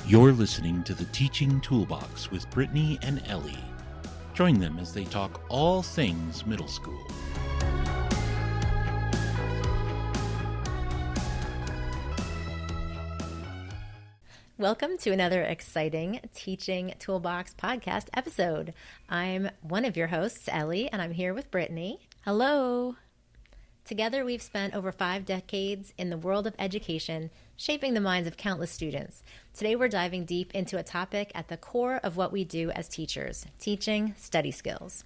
You're listening to the Teaching Toolbox with Brittany and Ellie. Join them as they talk all things middle school. Welcome to another exciting Teaching Toolbox Podcast episode. I'm one of your hosts, Ellie, and I'm here with Brittany. Hello. Together, we've spent over 5 decades in the world of education, shaping the minds of countless students. Today, we're diving deep into a topic at the core of what we do as teachers, teaching study skills.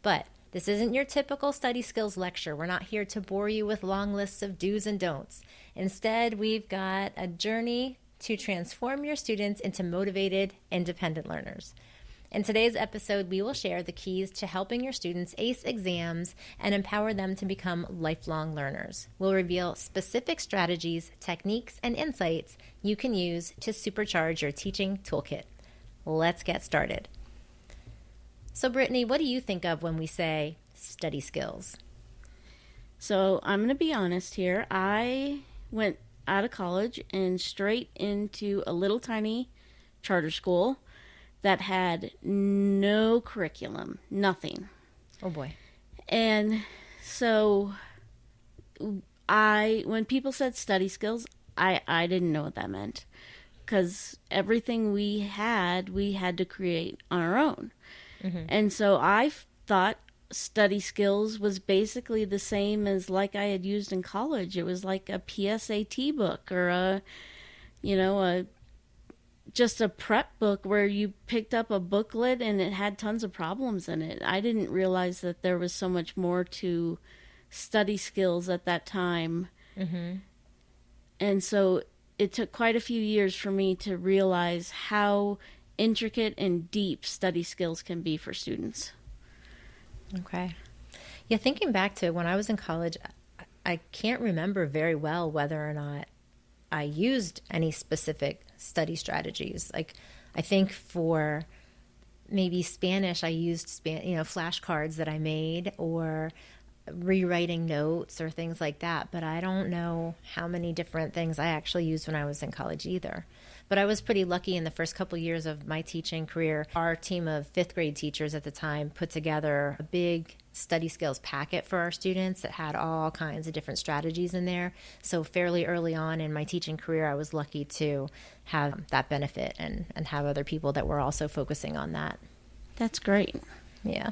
But this isn't your typical study skills lecture. We're not here to bore you with long lists of do's and don'ts. Instead, we've got a journey to transform your students into motivated, independent learners. In today's episode, we will share the keys to helping your students ace exams and empower them to become lifelong learners. We'll reveal specific strategies, techniques, and insights you can use to supercharge your teaching toolkit. Let's get started. So, Brittany, what do you think of when we say study skills? So I'm going to be honest here. I went out of college and straight into a little tiny charter school that had no curriculum, nothing. Oh boy. And so when people said study skills, I didn't know what that meant, because everything we had to create on our own. Mm-hmm. And so I thought study skills was basically the same as like I had used in college. It was like a PSAT book or just a prep book where you picked up a booklet and it had tons of problems in it. I didn't realize that there was so much more to study skills at that time. Mm-hmm. And so it took quite a few years for me to realize how intricate and deep study skills can be for students. Okay. Yeah, thinking back to when I was in college, I can't remember very well whether or not I used any specific study strategies. Like, I think for maybe Spanish, I used flashcards that I made or rewriting notes or things like that. But I don't know how many different things I actually used when I was in college either. But I was pretty lucky in the first couple years of my teaching career. Our team of 5th grade teachers at the time put together a big study skills packet for our students that had all kinds of different strategies in there. So fairly early on in my teaching career, I was lucky to have that benefit and have other people that were also focusing on that. That's great. Yeah.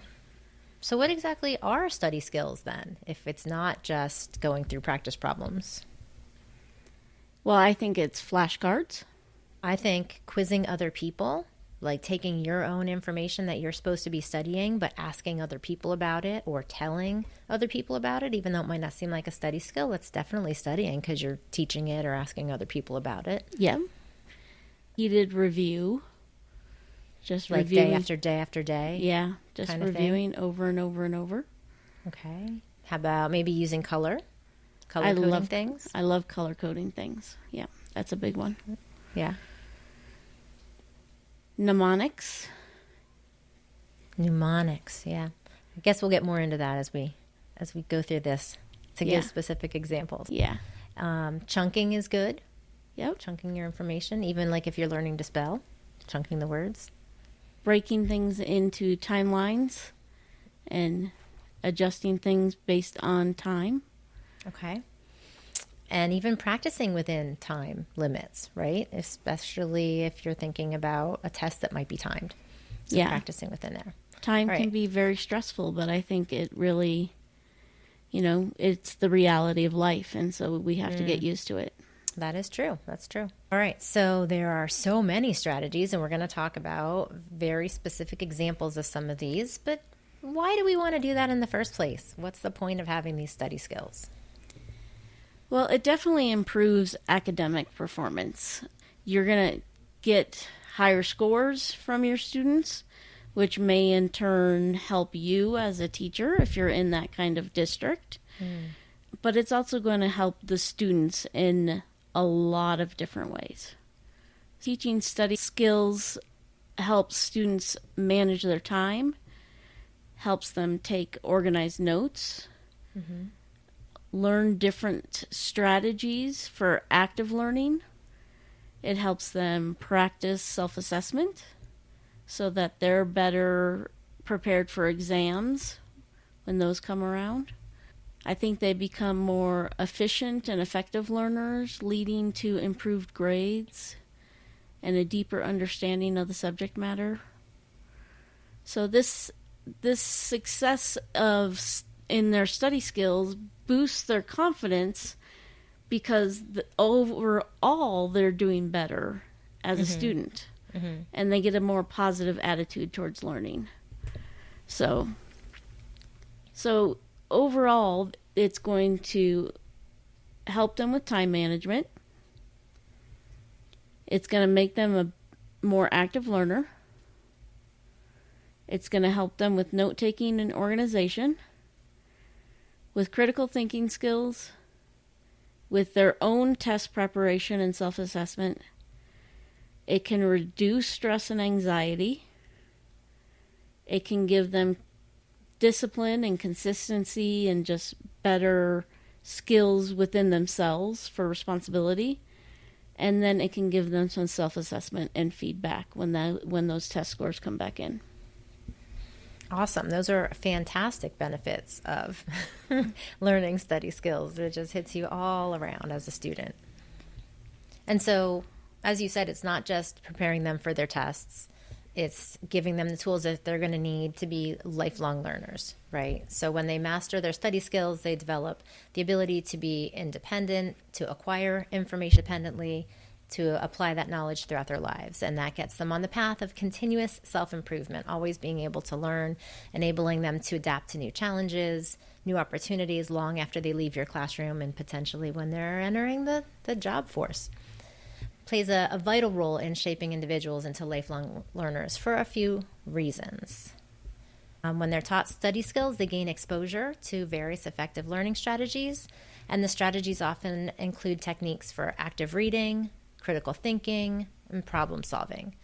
So what exactly are study skills then, if it's not just going through practice problems? Well, I think it's flashcards. I think quizzing other people, like taking your own information that you're supposed to be studying, but asking other people about it or telling other people about it, even though it might not seem like a study skill, it's definitely studying because you're teaching it or asking other people about it. Yeah. Heated review. Just like reviewing. Day after day after day? Yeah, just kind of reviewing over and over and over. Okay. How about maybe using color coding things? I love color coding things. Yeah, that's a big one. Yeah. Mnemonics, yeah. I guess we'll get more into that as we go through this to give specific examples. Yeah. Chunking is good. Yep. Chunking your information, even like if you're learning to spell, chunking the words. Breaking things into timelines and adjusting things based on time. Okay. And even practicing within time limits, right? Especially if you're thinking about a test that might be timed. So practicing within there. Time can be very stressful, but I think it really, it's the reality of life. And so we have to get used to it. That is true. That's true. All right. So there are so many strategies, and we're going to talk about very specific examples of some of these. But why do we want to do that in the first place? What's the point of having these study skills? Well, it definitely improves academic performance. You're going to get higher scores from your students, which may in turn help you as a teacher if you're in that kind of district. But it's also going to help the students in a lot of different ways. Teaching study skills helps students manage their time, helps them take organized notes, learn different strategies for active learning, It helps them practice self-assessment so that they're better prepared for exams when those come around. I think they become more efficient and effective learners, leading to improved grades and a deeper understanding of the subject matter. So this success in their study skills boosts their confidence because overall they're doing better as a student, and they get a more positive attitude towards learning. So overall, it's going to help them with time management. It's going to make them a more active learner. It's going to help them with note-taking and organization, with critical thinking skills, with their own test preparation and self-assessment. It can reduce stress and anxiety. It can give them discipline and consistency and just better skills within themselves for responsibility. And then it can give them some self-assessment and feedback when those test scores come back in. Awesome. Those are fantastic benefits of learning study skills. It just hits you all around as a student. And so, as you said, it's not just preparing them for their tests. It's giving them the tools that they're going to need to be lifelong learners, right? So when they master their study skills, they develop the ability to be independent, to acquire information independently, to apply that knowledge throughout their lives. And that gets them on the path of continuous self-improvement, always being able to learn, enabling them to adapt to new challenges, new opportunities long after they leave your classroom and potentially when they're entering the job force. Plays a vital role in shaping individuals into lifelong learners for a few reasons. When they're taught study skills, they gain exposure to various effective learning strategies, and the strategies often include techniques for active reading, critical thinking, and problem solving.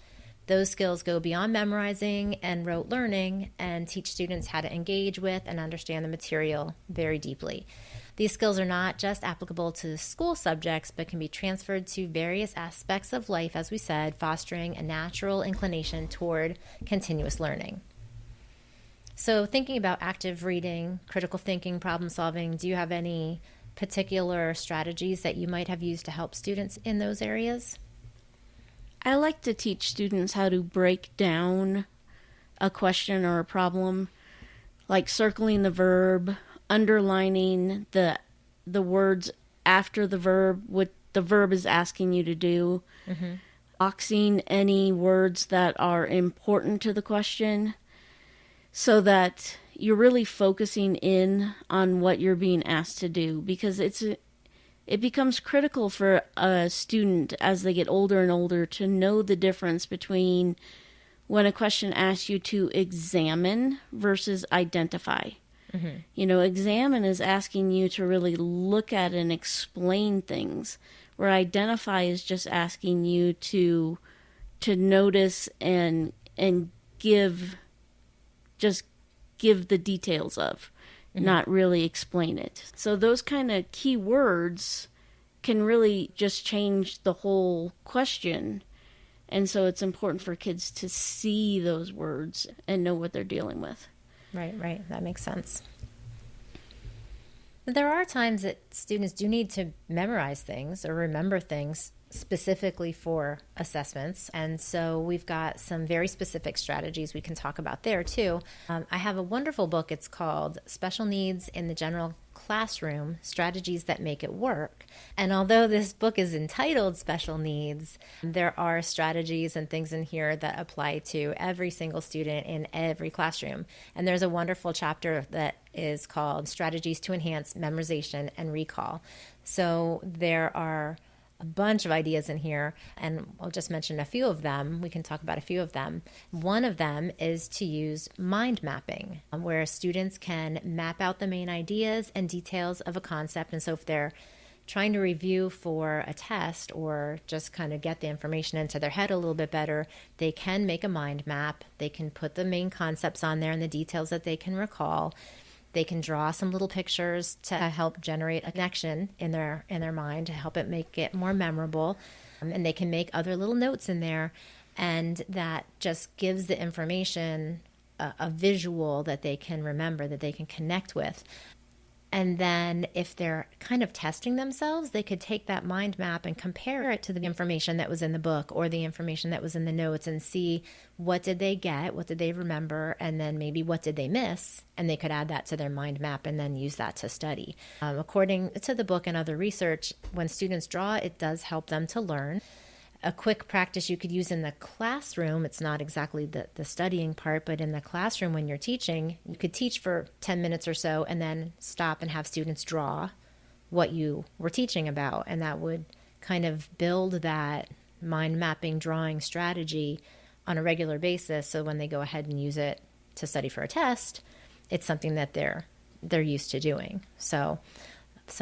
Those skills go beyond memorizing and rote learning and teach students how to engage with and understand the material very deeply. These skills are not just applicable to school subjects, but can be transferred to various aspects of life, as we said, fostering a natural inclination toward continuous learning. So thinking about active reading, critical thinking, problem solving, do you have any particular strategies that you might have used to help students in those areas? I like to teach students how to break down a question or a problem, like circling the verb, underlining the words after the verb, what the verb is asking you to do, boxing any words that are important to the question so that you're really focusing in on what you're being asked to do, because it becomes critical for a student as they get older and older to know the difference between when a question asks you to examine versus identify. You know, examine is asking you to really look at and explain things, where identify is just asking you to notice and give the details of, not really explain it. So those kind of key words can really just change the whole question. And so it's important for kids to see those words and know what they're dealing with. Right. That makes sense. There are times that students do need to memorize things or remember things specifically for assessments. And so we've got some very specific strategies we can talk about there too. I have a wonderful book. It's called Special Needs in the General Classroom, Strategies That Make It Work. And although this book is entitled Special Needs, there are strategies and things in here that apply to every single student in every classroom. And there's a wonderful chapter that is called Strategies to Enhance Memorization and Recall. So there are a bunch of ideas in here, and I'll just mention a few of them. We can talk about a few of them. One of them is to use mind mapping, where students can map out the main ideas and details of a concept. And so if they're trying to review for a test or just kind of get the information into their head a little bit better, they can make a mind map. They can put the main concepts on there and the details that they can recall. They can draw some little pictures to help generate a connection in their mind, to help it make it more memorable. And they can make other little notes in there, and that just gives the information a visual that they can remember, that they can connect with. And then if they're kind of testing themselves, they could take that mind map and compare it to the information that was in the book or the information that was in the notes and see what did they get, what did they remember, and then maybe what did they miss. And they could add that to their mind map and then use that to study. According to the book and other research, when students draw, it does help them to learn. A quick practice you could use in the classroom, it's not exactly the studying part, but in the classroom when you're teaching, you could teach for 10 minutes or so and then stop and have students draw what you were teaching about. And that would kind of build that mind mapping drawing strategy on a regular basis. So when they go ahead and use it to study for a test, it's something that they're used to doing. So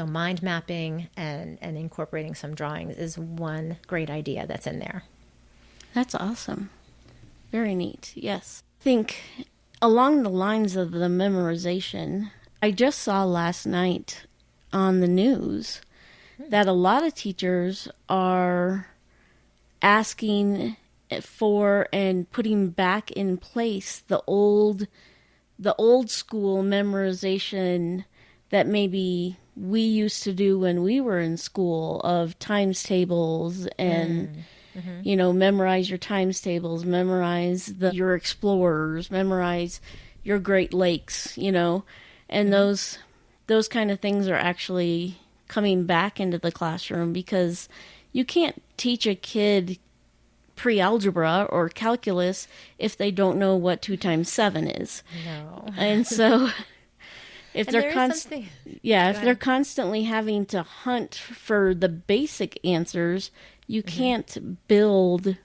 mind mapping and incorporating some drawings is one great idea that's in there. That's awesome. Very neat. Yes. I think along the lines of the memorization, I just saw last night on the news that a lot of teachers are asking for and putting back in place the old school memorization that maybe we used to do when we were in school, of times tables and, memorize your times tables, memorize your explorers, memorize your Great Lakes, and those kind of things are actually coming back into the classroom, because you can't teach a kid pre-algebra or calculus if they don't know what 2 times 7 is. No. And so if they're if they're constantly having to hunt for the basic answers, you can't build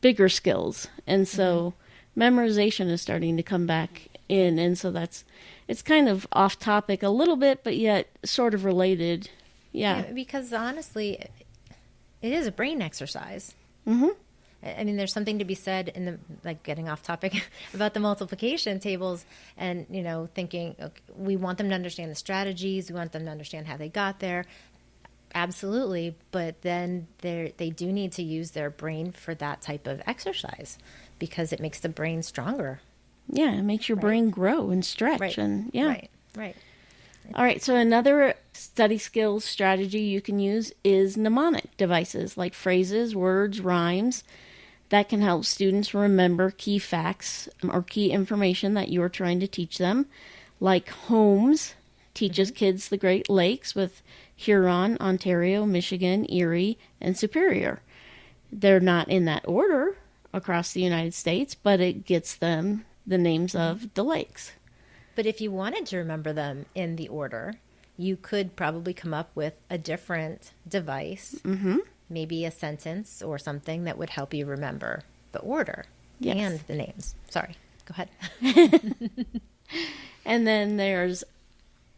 bigger skills. And so memorization is starting to come back in, and so it's kind of off topic a little bit, but yet sort of related. Yeah, because honestly, it is a brain exercise. Mm-hmm. I mean, there's something to be said in getting off topic about the multiplication tables and, thinking, okay, we want them to understand the strategies. We want them to understand how they got there. Absolutely. But then they do need to use their brain for that type of exercise, because it makes the brain stronger. Yeah. It makes your brain grow and stretch. Right. And yeah. Right. All right. So another study skills strategy you can use is mnemonic devices like phrases, words, rhymes, that can help students remember key facts or key information that you're trying to teach them. Like Holmes teaches kids the Great Lakes with Huron, Ontario, Michigan, Erie, and Superior. They're not in that order across the United States, but it gets them the names of the lakes. But if you wanted to remember them in the order, you could probably come up with a different device. Mm-hmm. Maybe a sentence or something that would help you remember the order and the names. Sorry, go ahead. And then there's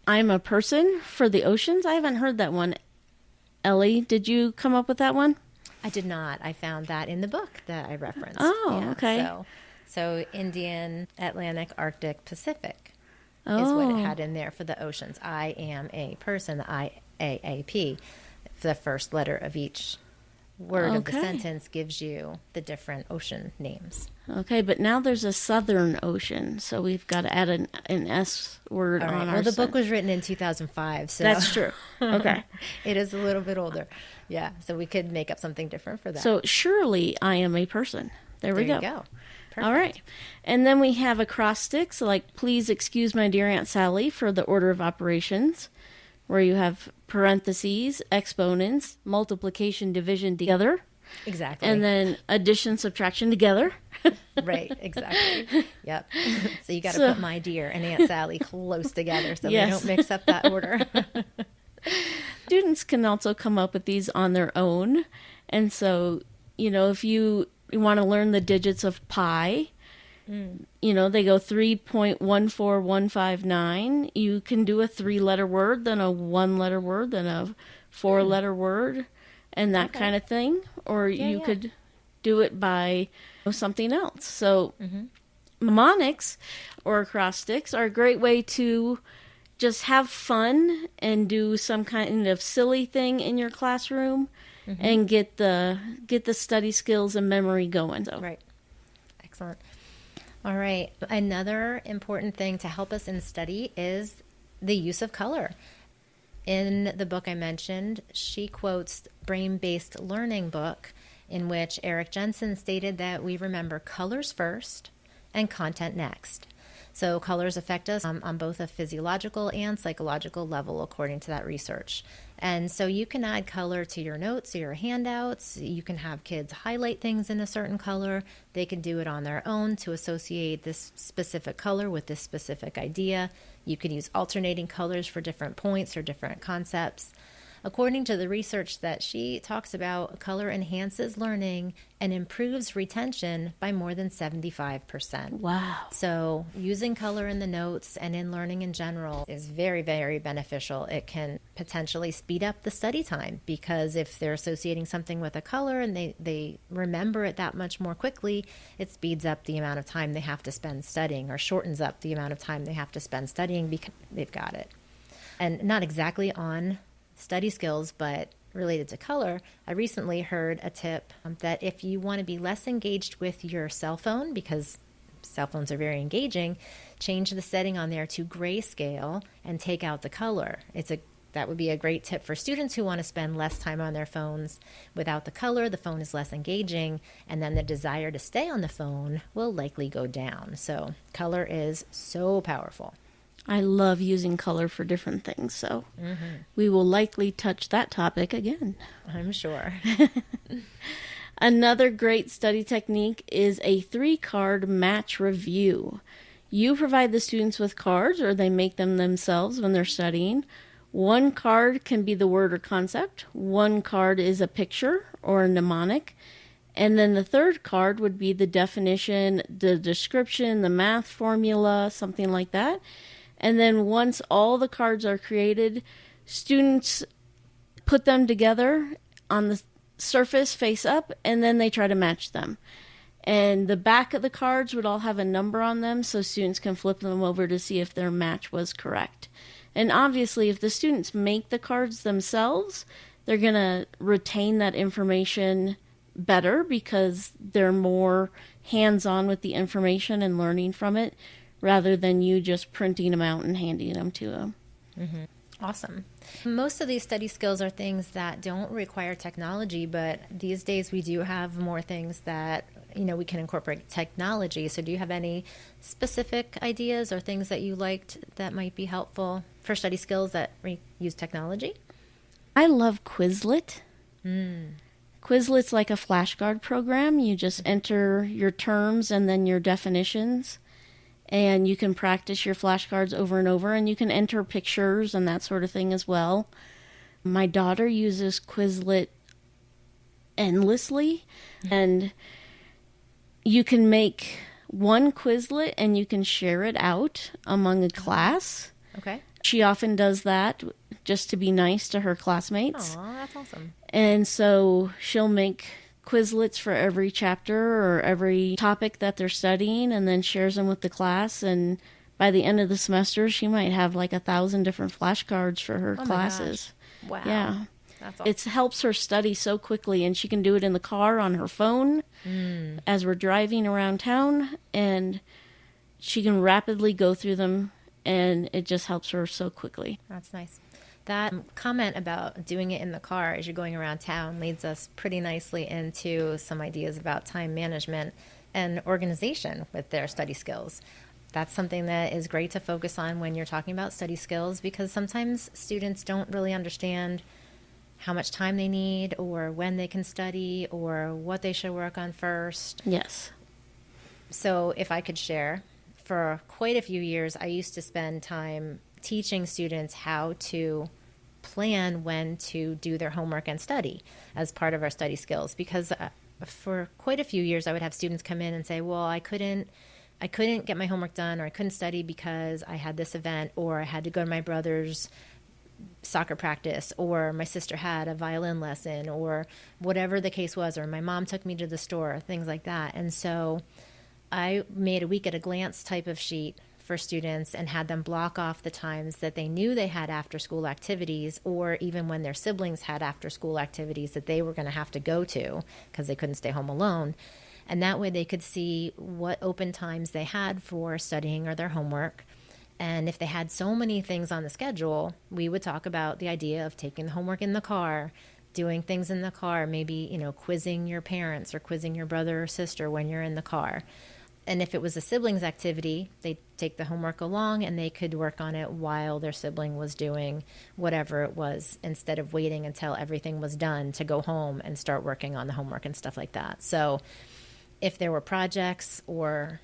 I'm a Person for the Oceans. I haven't heard that one. Ellie, did you come up with that one? I did not. I found that in the book that I referenced. Oh, okay. So Indian, Atlantic, Arctic, Pacific is what it had in there for the oceans. I am a person, the IAAP. The first letter of each word of the sentence gives you the different ocean names. Okay, but now there's a Southern Ocean, so we've got to add an S word on our Well, the book was written in 2005, so that's true. Okay. It is a little bit older. Yeah, so we could make up something different for that. So surely I am a person. There we go. There you go. Perfect. All right. And then we have acrostics like please excuse my dear Aunt Sally for the order of operations, where you have parentheses, exponents, multiplication, division together. Exactly. And then addition, subtraction together. Right, exactly. Yep. So you got to put my dear and Aunt Sally close together so we don't mix up that order. Students can also come up with these on their own. And so, if you want to learn the digits of pi, they go 3.14159. You can do a 3-letter word, then a 1-letter word, then a 4-letter word, and that kind of thing. Or you could do it by something else. So mnemonics or acrostics are a great way to just have fun and do some kind of silly thing in your classroom and get the study skills and memory going. So. Right. Excellent. All right. Another important thing to help us in study is the use of color. In the book I mentioned, she quotes Brain-Based Learning book, in which Eric Jensen stated that we remember colors first and content next. So colors affect us on both a physiological and psychological level, according to that research. And so you can add color to your notes or your handouts. You can have kids highlight things in a certain color. They can do it on their own to associate this specific color with this specific idea. You could use alternating colors for different points or different concepts. According to the research that she talks about, color enhances learning and improves retention by more than 75%. Wow. So using color in the notes and in learning in general is very, very beneficial. It can potentially speed up the study time, because if they're associating something with a color and they remember it that much more quickly, it speeds up the amount of time they have to spend studying, or shortens up the amount of time they have to spend studying because they've got it. And not exactly on study skills, but related to color, I recently heard a tip that if you want to be less engaged with your cell phone, because cell phones are very engaging, change the setting on there to grayscale and take out the color. That would be a great tip for students who want to spend less time on their phones. Without the color, the phone is less engaging, and then the desire to stay on the phone will likely go down. So color is so powerful. I love using color for different things, so we will likely touch that topic again. I'm sure. Another great study technique is a 3-card match review. You provide the students with cards, or they make them themselves when they're studying. 1 card can be the word or concept. 1 card is a picture or a mnemonic. And then the 3rd card would be the definition, the description, the math formula, something like that. And then once all the cards are created, students put them together on the surface face up, and then they try to match them. And the back of the cards would all have a number on them, so students can flip them over to see if their match was correct. And obviously, if the students make the cards themselves, they're going to retain that information better, because they're more hands-on with the information and learning from it, rather than you just printing them out and handing them to them. Mm-hmm. Awesome. Most of these study skills are things that don't require technology, but these days we do have more things that, we can incorporate technology. So do you have any specific ideas or things that you liked that might be helpful for study skills that use technology? I love Quizlet. Quizlet's like a flashcard program. You just enter your terms and then your definitions, and you can practice your flashcards over and over, and you can enter pictures and that sort of thing as well. My daughter uses Quizlet endlessly, and you can make one Quizlet and you can share it out among a class. Okay. She often does that just to be nice to her classmates. Oh, that's awesome. And so she'll make Quizlets for every chapter or every topic that they're studying, and then shares them with the class. And by the end of the semester, she might have like 1,000 different flashcards for her classes. Wow. Yeah. That's awesome. It helps her study so quickly, and she can do it in the car on her phone as we're driving around town, and she can rapidly go through them, and it just helps her so quickly. That's nice. That comment about doing it in the car as you're going around town leads us pretty nicely into some ideas about time management and organization with their study skills. That's something that is great to focus on when you're talking about study skills, because sometimes students don't really understand how much time they need, or when they can study, or what they should work on first. Yes. So if I could share, for quite a few years, I used to spend time teaching students how to plan when to do their homework and study as part of our study skills, because for quite a few years I would have students come in and say, well, I couldn't get my homework done, or I couldn't study because I had this event, or I had to go to my brother's soccer practice, or my sister had a violin lesson, or whatever the case was, or my mom took me to the store, things like that. And so I made a week at a glance type of sheet for students and had them block off the times that they knew they had after school activities, or even when their siblings had after school activities that they were going to have to go to because they couldn't stay home alone. And that way they could see what open times they had for studying or their homework. And if they had so many things on the schedule, we would talk about the idea of taking the homework in the car, doing things in the car, maybe, quizzing your parents or quizzing your brother or sister when you're in the car. And if it was a siblings activity, they'd take the homework along and they could work on it while their sibling was doing whatever it was, instead of waiting until everything was done to go home and start working on the homework and stuff like that. So if there were projects or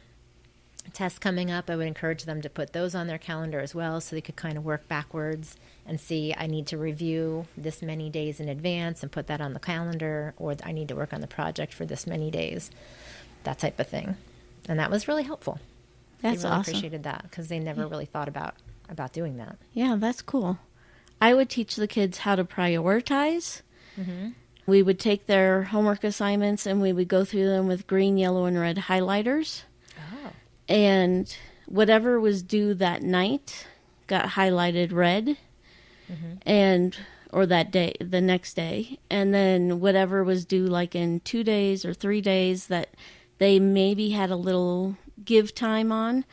tests coming up, I would encourage them to put those on their calendar as well, so they could kind of work backwards and see, I need to review this many days in advance and put that on the calendar, or I need to work on the project for this many days, that type of thing. And that was really helpful. That's they really awesome. appreciated that because they never really thought about doing that. Yeah, that's cool. I would teach the kids how to prioritize. Mm-hmm. We would take their homework assignments and we would go through them with green, yellow, and red highlighters. Oh. And whatever was due that night got highlighted red, or that day, the next day. And then whatever was due like in 2 days or 3 days that they maybe had a little give time on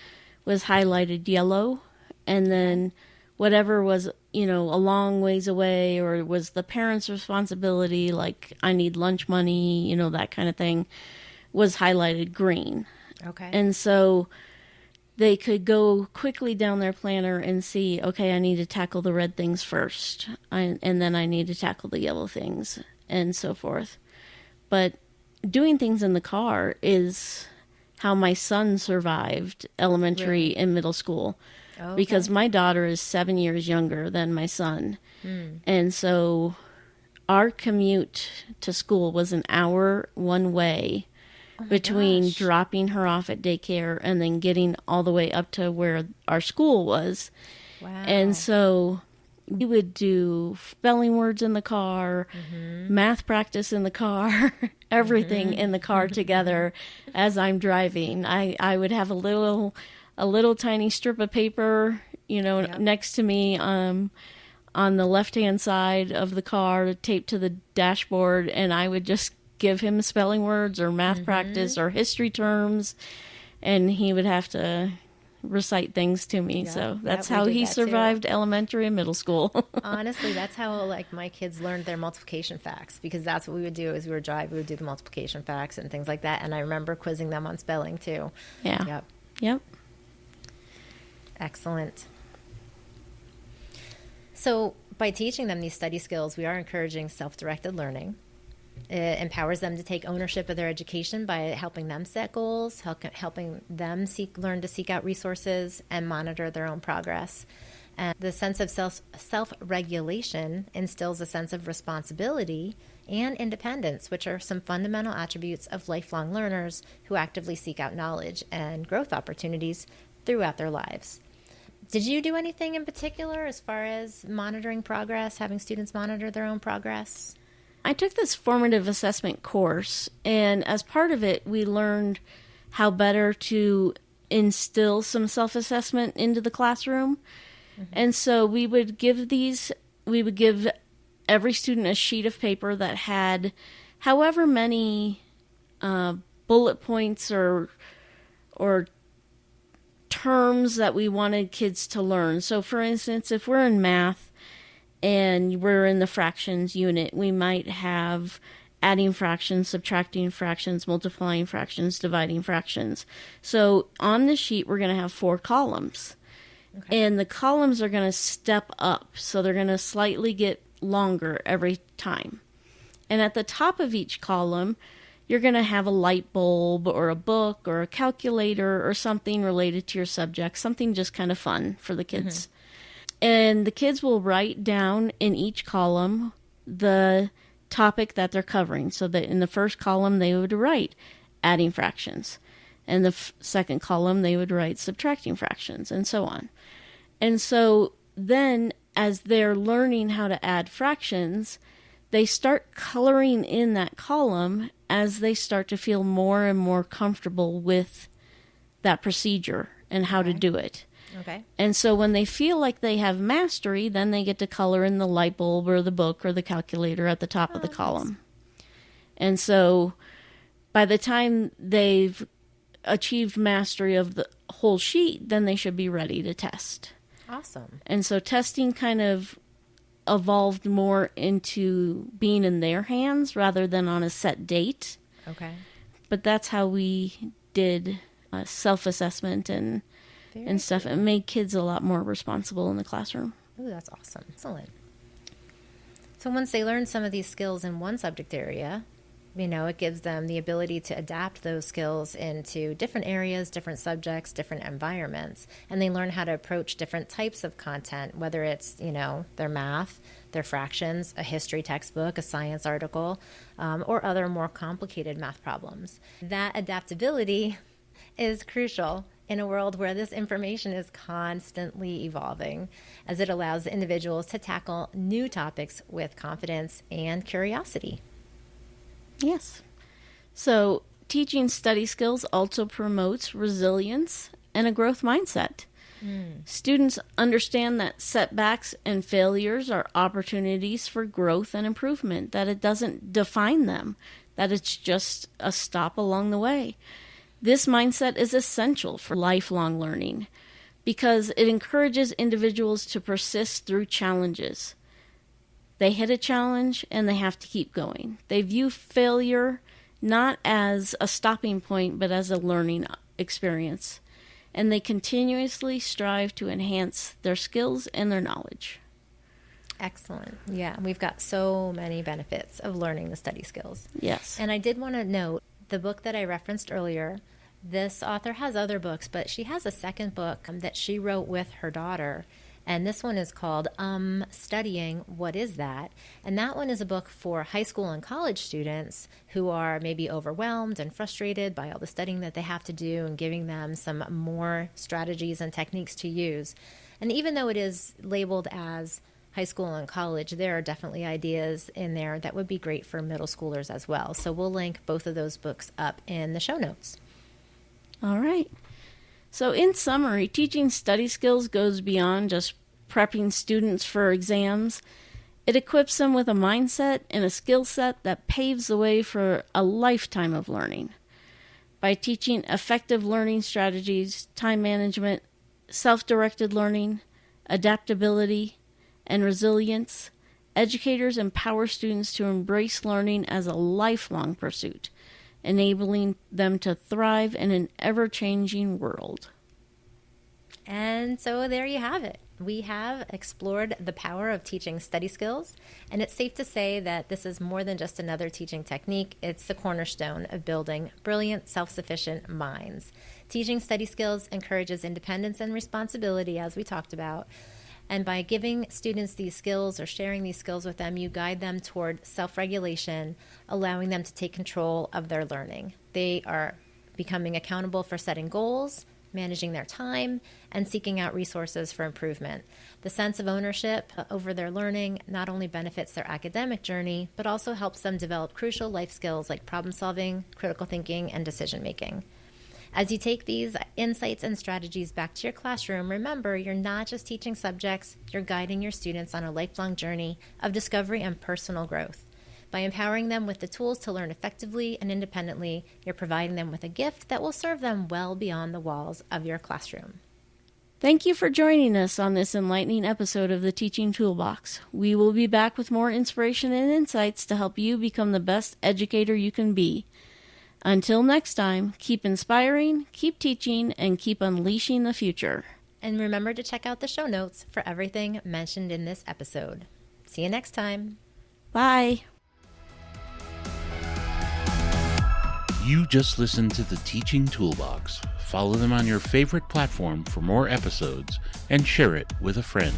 was highlighted yellow. And then whatever was, a long ways away or was the parents' responsibility, like I need lunch money, that kind of thing, was highlighted green. Okay. And so they could go quickly down their planner and see, okay, I need to tackle the red things first, and then I need to tackle the yellow things, and so forth. But doing things in the car is how my son survived elementary and middle school. Okay. Because my daughter is 7 years younger than my son. And so our commute to school was an hour one way between dropping her off at daycare and then getting all the way up to where our school was. Wow. And so we would do spelling words in the car, math practice in the car, everything in the car together as I'm driving. I would have a little tiny strip of paper, next to me on the left-hand side of the car taped to the dashboard, and I would just give him spelling words or math practice or history terms, and he would have to recite things to me. So that's how he survived elementary and middle school. Honestly, that's how my kids learned their multiplication facts, because that's what we would do as we were driving. We would do the multiplication facts and things like that. And I remember quizzing them on spelling too. Yeah. Yep. Excellent. So by teaching them these study skills, we are encouraging self-directed learning. It empowers them to take ownership of their education by helping them set goals, helping them learn to seek out resources and monitor their own progress. And the sense of self-regulation instills a sense of responsibility and independence, which are some fundamental attributes of lifelong learners who actively seek out knowledge and growth opportunities throughout their lives. Did you do anything in particular as far as monitoring progress, having students monitor their own progress? I took this formative assessment course, and as part of it, we learned how better to instill some self-assessment into the classroom. And so we would give every student a sheet of paper that had however many bullet points or terms that we wanted kids to learn. So for instance, if we're in math and we're in the fractions unit, we might have adding fractions, subtracting fractions, multiplying fractions, dividing fractions. So on the sheet, we're going to have 4 columns. Okay. And the columns are going to step up. So they're going to slightly get longer every time. And at the top of each column, you're going to have a light bulb or a book or a calculator or something related to your subject, something just kind of fun for the kids. And the kids will write down in each column the topic that they're covering. So that in the first column, they would write adding fractions. And the second column, they would write subtracting fractions, and so on. And so then, as they're learning how to add fractions, they start coloring in that column as they start to feel more and more comfortable with that procedure. and how to do it. Okay. And so when they feel like they have mastery, then they get to color in the light bulb or the book or the calculator at the top of the column. And so by the time they've achieved mastery of the whole sheet, then they should be ready to test. Awesome. And so testing kind of evolved more into being in their hands rather than on a set date. Okay. But that's how we did self-assessment and stuff. It made kids a lot more responsible in the classroom. Oh, that's awesome. Excellent. So once they learn some of these skills in one subject area, it gives them the ability to adapt those skills into different areas, different subjects, different environments. And they learn how to approach different types of content, whether it's, their math, their fractions, a history textbook, a science article, or other more complicated math problems. That adaptability is crucial in a world where this information is constantly evolving, as it allows individuals to tackle new topics with confidence and curiosity. Yes. So teaching study skills also promotes resilience and a growth mindset. Students understand that setbacks and failures are opportunities for growth and improvement, that it doesn't define them, that it's just a stop along the way. This mindset is essential for lifelong learning because it encourages individuals to persist through challenges. They hit a challenge and they have to keep going. They view failure not as a stopping point, but as a learning experience. And they continuously strive to enhance their skills and their knowledge. Excellent. Yeah, we've got so many benefits of learning the study skills. Yes. And I did want to note the book that I referenced earlier. This author has other books, but she has a second book that she wrote with her daughter. And this one is called Studying, What Is That? And that one is a book for high school and college students who are maybe overwhelmed and frustrated by all the studying that they have to do, and giving them some more strategies and techniques to use. And even though it is labeled as high school and college, there are definitely ideas in there that would be great for middle schoolers as well. So we'll link both of those books up in the show notes. All right. So in summary, teaching study skills goes beyond just prepping students for exams. It equips them with a mindset and a skill set that paves the way for a lifetime of learning. By teaching effective learning strategies, time management, self-directed learning, adaptability, and resilience, educators empower students to embrace learning as a lifelong pursuit, enabling them to thrive in an ever-changing world. And so there you have it. We have explored the power of teaching study skills, and it's safe to say that this is more than just another teaching technique. It's the cornerstone of building brilliant, self-sufficient minds. Teaching study skills encourages independence and responsibility, as we talked about. And by giving students these skills or sharing these skills with them, you guide them toward self-regulation, allowing them to take control of their learning. They are becoming accountable for setting goals, managing their time, and seeking out resources for improvement. The sense of ownership over their learning not only benefits their academic journey, but also helps them develop crucial life skills like problem solving, critical thinking, and decision making. As you take these insights and strategies back to your classroom, remember you're not just teaching subjects, you're guiding your students on a lifelong journey of discovery and personal growth. By empowering them with the tools to learn effectively and independently, you're providing them with a gift that will serve them well beyond the walls of your classroom. Thank you for joining us on this enlightening episode of the Teaching Toolbox. We will be back with more inspiration and insights to help you become the best educator you can be. Until next time, keep inspiring, keep teaching, and keep unleashing the future. And remember to check out the show notes for everything mentioned in this episode. See you next time. Bye. You just listened to the Teaching Toolbox. Follow them on your favorite platform for more episodes and share it with a friend.